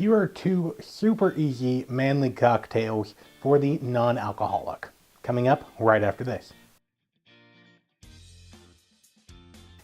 Here are two super easy manly cocktails for the non-alcoholic. Coming up right after this.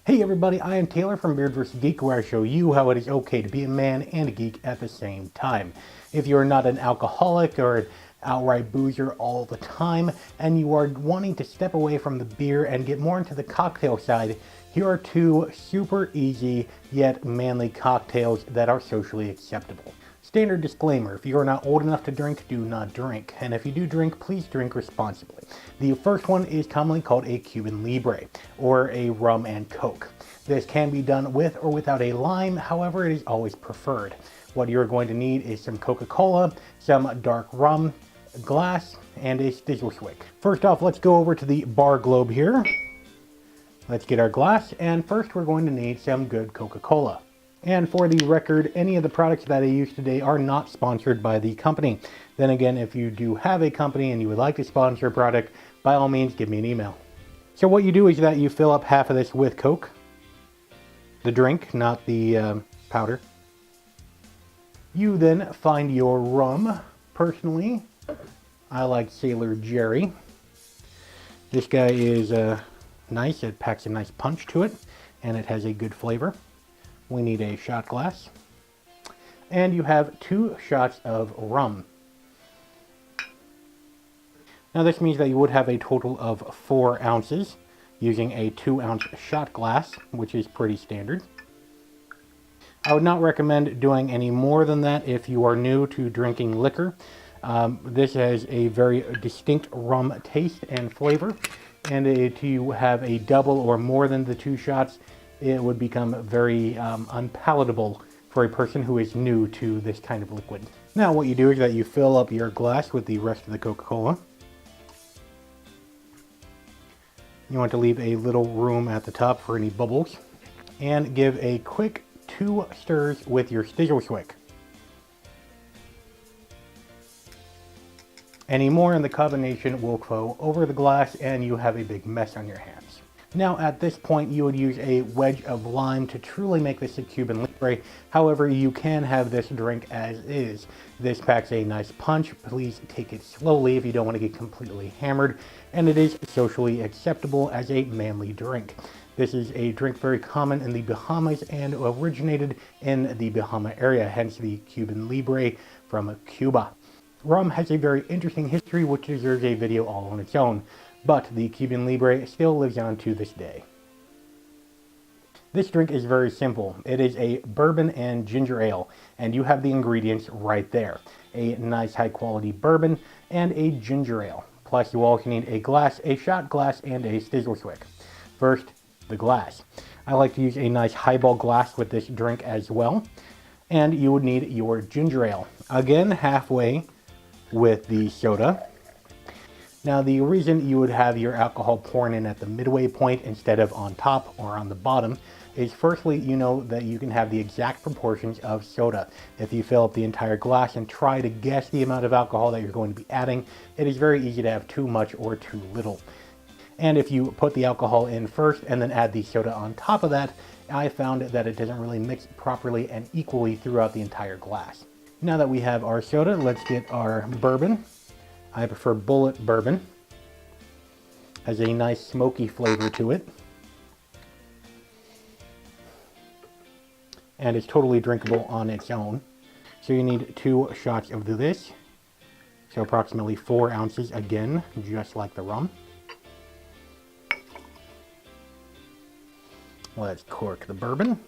Hey everybody, I am Taylor from Beard vs. Geek, where I show you how it is okay to be a man and a geek at the same time. If you're not an alcoholic or an outright boozer all the time, and you are wanting to step away from the beer and get more into the cocktail side, here are two super easy yet manly cocktails that are socially acceptable. Standard disclaimer, if you are not old enough to drink, do not drink. And if you do drink, please drink responsibly. The first one is commonly called a Cuban Libre, or a rum and coke. This can be done with or without a lime, however it is always preferred. What you're going to need is some Coca-Cola, some dark rum, a glass, and a Stizzleswick. First off, let's go over to the bar globe here. Let's get our glass, and first we're going to need some good Coca-Cola. And for the record, any of the products that I use today are not sponsored by the company. Then again, if you do have a company and you would like to sponsor a product, by all means, give me an email. So what you do is that you fill up half of this with Coke. The drink, not the powder. You then find your rum. Personally, I like Sailor Jerry. This guy is nice. It packs a nice punch to it, and it has a good flavor. We need a shot glass, and you have 2 shots of rum. Now this means that you would have a total of 4 ounces using a 2-ounce shot glass, which is pretty standard. I would not recommend doing any more than that if you are new to drinking liquor. This has a very distinct rum taste and flavor, and if you have a double or more than the 2 shots, it would become very unpalatable for a person who is new to this kind of liquid. Now what you do is that you fill up your glass with the rest of the Coca-Cola. You want to leave a little room at the top for any bubbles, and give a quick 2 stirs with your Stizzleswick. Any more and the combination will flow over the glass and you have a big mess on your hands. Now at this point you would use a wedge of lime to truly make this a Cuban Libre. However, you can have this drink as is. This packs a nice punch. Please take it slowly if you don't want to get completely hammered, and it is socially acceptable as a manly drink. This is a drink very common in the Bahamas and originated in the Bahama area, hence the Cuban Libre from Cuba. Rum has a very interesting history which deserves a video all on its own, but the Cuban Libre still lives on to this day. This drink is very simple. It is a bourbon and ginger ale, and you have the ingredients right there. A nice high quality bourbon and a ginger ale. Plus you also need a glass, a shot glass, and a Stizzleswick. First, the glass. I like to use a nice highball glass with this drink as well. And you would need your ginger ale. Again, halfway with the soda. Now the reason you would have your alcohol pouring in at the midway point instead of on top or on the bottom is, firstly, you know that you can have the exact proportions of soda. If you fill up the entire glass and try to guess the amount of alcohol that you're going to be adding, it is very easy to have too much or too little. And if you put the alcohol in first and then add the soda on top of that, I found that it doesn't really mix properly and equally throughout the entire glass. Now that we have our soda, let's get our bourbon. I prefer Bullet bourbon. Has a nice smoky flavor to it. And it's totally drinkable on its own. So you need 2 shots of this. So approximately 4 ounces again, just like the rum. Let's cork the bourbon.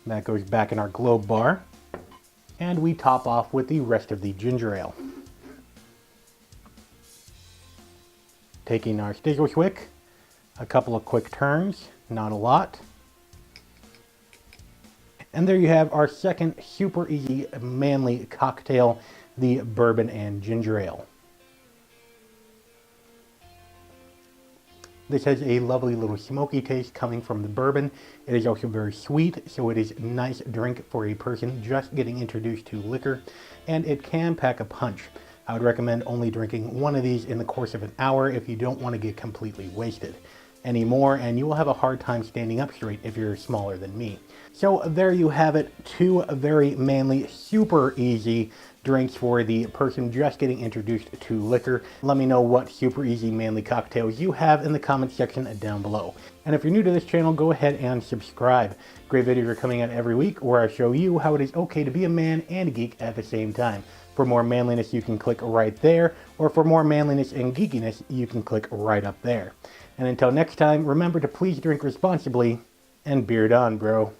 That goes back in our globe bar. And we top off with the rest of the ginger ale. Taking our Stizzleswick, a couple of quick turns, not a lot. And there you have our second super easy manly cocktail, the bourbon and ginger ale. This has a lovely little smoky taste coming from the bourbon. It is also very sweet, so it is a nice drink for a person just getting introduced to liquor, and it can pack a punch. I would recommend only drinking one of these in the course of an hour if you don't want to get completely wasted. anymore, and you will have a hard time standing up straight if you're smaller than me. So there you have it, 2 very manly, super easy drinks for the person just getting introduced to liquor. Let me know what super easy manly cocktails you have in the comment section down below. And if you're new to this channel, go ahead and subscribe. Great videos are coming out every week where I show you how it is okay to be a man and a geek at the same time. For more manliness, you can click right there, or for more manliness and geekiness, you can click right up there. And until next time, remember to please drink responsibly, and beard on, bro.